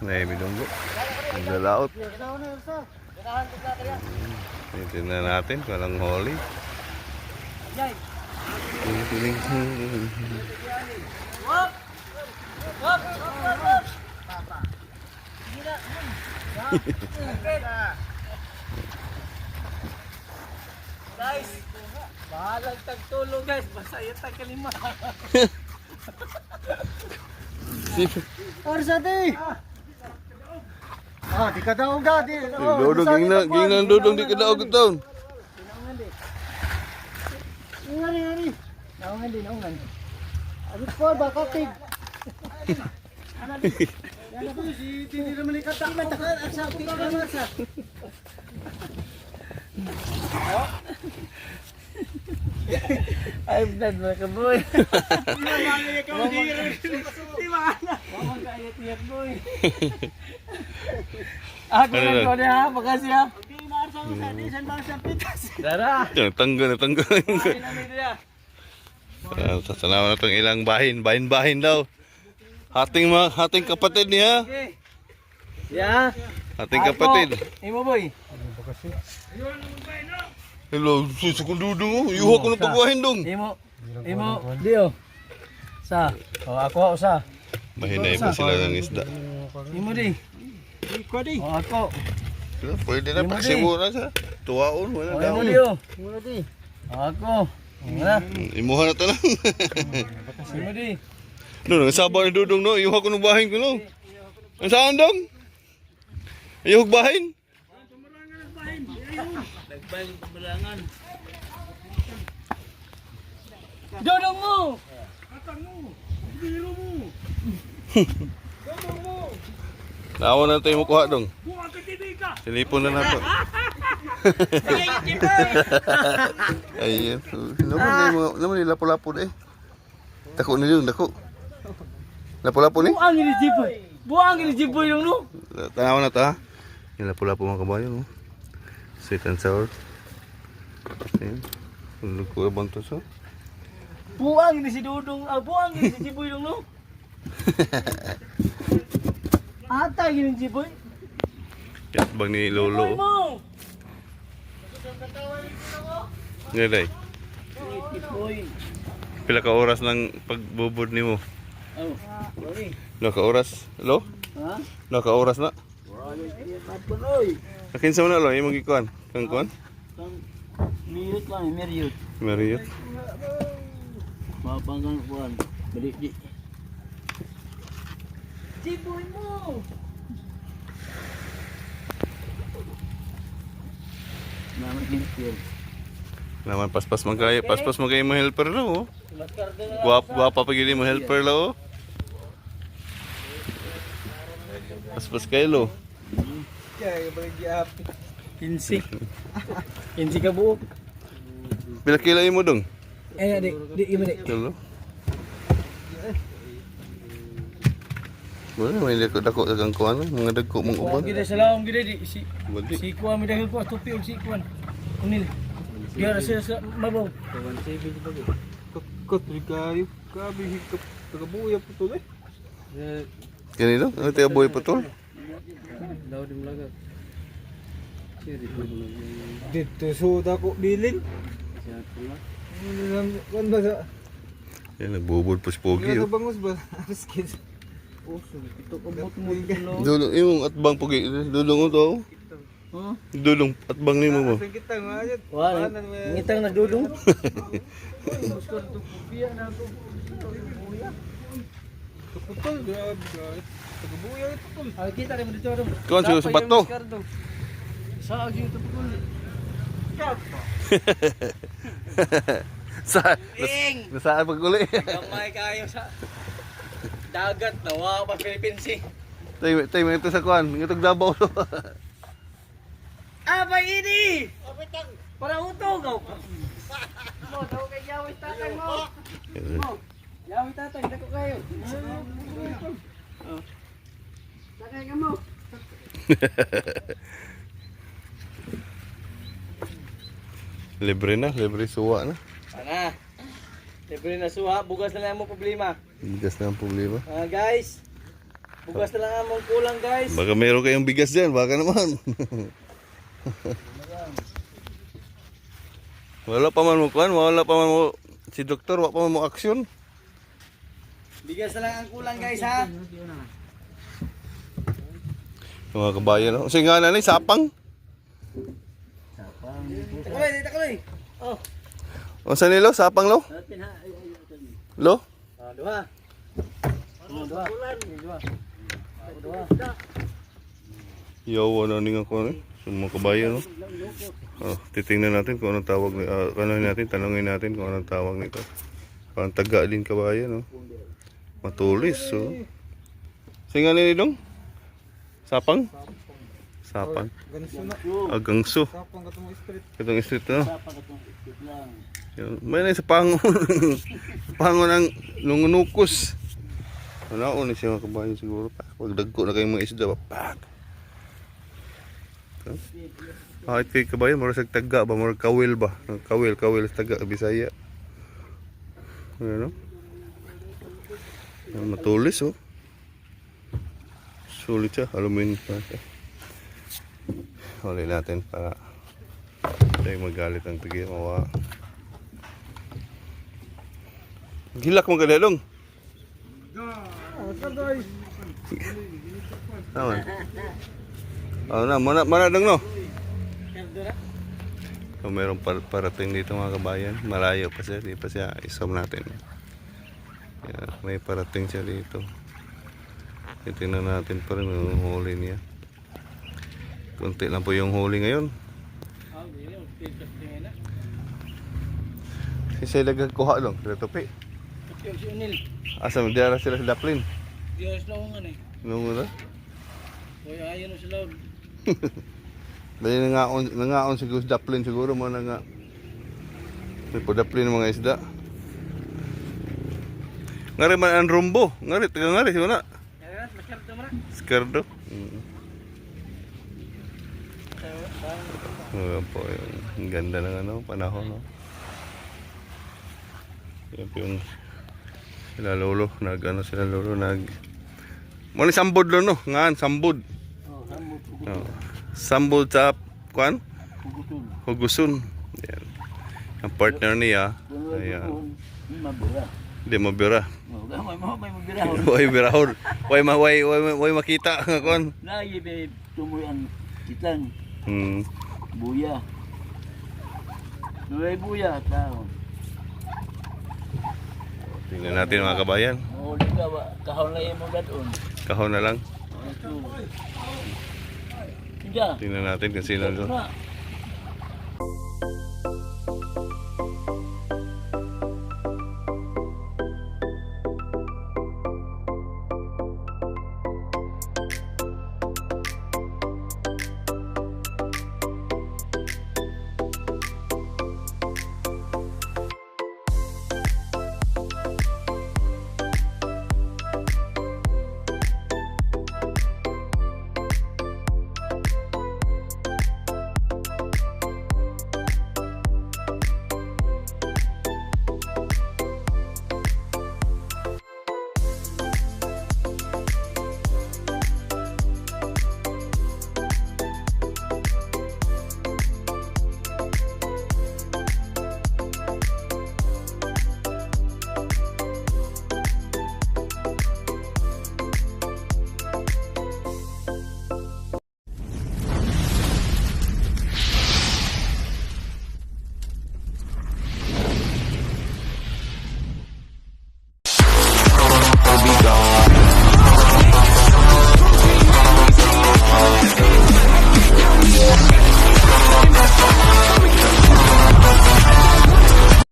Naimilunggo. Naglalaot. Tingnan natin kung anong huli. Guys, bahalang tagtulog guys, basta yung tagkalima. Arsati! Ah, di ka daog da, di. Dudong, gingnan dudong di kadaog taon. Ngani. Naungan din, naungan. Abis po, baka tig. Yan ako, si Tini naman ikata. Asa, tig ka masa. I'm dead mga kaboy. Ako lang ko niya, makasih ha. Dara. Tanggal. Sasanawan na itong ilang bahin. Bahin daw. Hating kapatid niya. Ya. Hating kapatid. Imo boy. Hello, susukul dudong. Yuha ko ng pagwahin dong. Imo. Dio. Sa. O ako sa. Mahinay ba sila ng isda? Imo di. Iko di. O ako. Pwede na pagsimura sa tuwaon. Wala O daw. imo dio. Muna di. O ako. Wala. Imuha na ito lang. Imo di. No, sabar ni dudong no. Yuha ko ng bahin ko no. Ang saan dong? Ayuhog bahin. Nagbalik pemberangan. Dodong mo. Nawa na tayo makuha dong. Telepon na nato. Ayun. Naman nila lapo-lapo eh. Dako nila yung dako. Lapo-lapo ni. Buang ini jiboy. Buang ini jiboy dong no. Tanawan na ta. Yung lapo-lapo mga kabayan. No? Sweet and sour. Ayun. Luko abang to so. Buang ini si Dodong. Buang ini si jiboy dong no. Ata ini jiboy. Yan bang ni Lolo. Mo. Ngayon Jiboy. pila ka oras ng pagbubod nimo? Oh. Sorry. No ka oras? Lo? Ha? No ka oras na? Papuloy. Akin sa una lo, imong gikuan. Kang kuan? Miriut lang, miriut. Mariyot. Mapanggang kuan. Balik di. Jiboy mo. Naman hintil. Naman paspas magkaya mo helper lo. Oh. Guwapa pa gini mo helper lo. Oh. Paspas kayo lo. Kaya bagi api. Kinsi. Kinsi ka buok. Pila kilo imo dong? Di imo di. Lolo. Wala may dako dagang kuan, mga dagko mong uban. Gida salam gida di si Balik. si kuan mi dahil ko tupi og si kuan. Unil. Biar sa mabaw. Kakot kayo. Kabi hikap. Tagabuya po to eh. Kani no? Ano tayo boy putol? Daw di mulaga. Dito suda ko bilin. Kan ba sa? Yan nagbubod puspogi Ano oh. bangus ba? Skis. Puso ito ko bot mo dilo. Dulong imong atbang pugi, dulong mo to. Huh? Dulong atbang nimo mo. Kita nga ayat. Wala. Ngitang nagdudong. Muskol to biya na ako. Putol grabe guys. Tagabuya ito putol. Ay kita rin mo dito ro. Kuan sa bato. Sa agi ito putol. Nasaan paguli? Gamay kayo sa dagat na wa pa Philippines eh. Tay ito sa kuan, ngitog Davao. Abay ini. Para utog ako. Mo daw kay Yawis tatay mo. Yawis tatay dako kayo. Sakay ka mo. Libre suwa na. Sana. Libre na suha, bugas na lang mo problema. Bigas na ang problema. Guys, Bugas na lang among kulang guys. Baka meron kayong bigas dyan, baka naman. Wala pa man mo kuhan, wala pa man mo si doktor, wala pa man mo aksyon. Bigas na lang ang kulang guys ha. Mga kabayan, no? Kasi nga na ni, sapang. Takalay. Oh. O saan nilo? Sapang lo? Lo? Duha. Yawa na ning ako ni. So, mga kabayan, no? Oh, titingnan natin kung anong tawag ni tanungin natin kung anong tawag nito. Parang taga din kabayan, no? Matulis, so. Singa ni dong? Sapang? Sapang. Gangso. Katong street, no? May na sa pangon. Pangon ng nungunukos. Ano ni siya mga kabayan siguro pa. Pag dagko na kayong mga isda pa. Kahit kay kabayan, mura sa taga ba? Mura kawil ba? Kawil sa taga, Bisaya. Ano? Matulis, oh. Sulit siya, alumin pa siya. Huli natin para tayo magalit ang tigil. Mawa. Gilak mo kadalong. Tama. Oh na, mana dong no. So, meron parating dito mga kabayan. Malayo pa siya, di pa siya isom natin. Yan, may parating siya dito. Titingnan natin pa rin yung huli niya. Kunti lang po yung huli ngayon. Si sila nagkuha lang, sila tupi. Si Unil. Asa magdara sila sa Daplin. Diyos na nga eh. Nung na? Hoy ayon sa loob. Dahil nangaon siguro sa Daplin siguro mo na nga. May po Daplin ng mga isda. Ngari man ang rumbo. Ngari, taga ngari siya na. Masarap mo na. Skardo. Po, yung ganda ng ano, panahon, no? Yan po yung sila lolo, sila lolo, muna sambod lo, no? Ngaan, sambod. Oh, sambod sa, kuan? Hugusun. Yan. Ang partner niya, ayan. Hindi mabira. Way birahon. Way makita nga kuan. Lagi be tumoy ang kitang buya. Nuray buya tao. Tingnan natin mga kabayan. Mahuli ka ba? Kahon lang mo gadon. Kahon na lang. Tingnan Tingnan natin kung sino doon.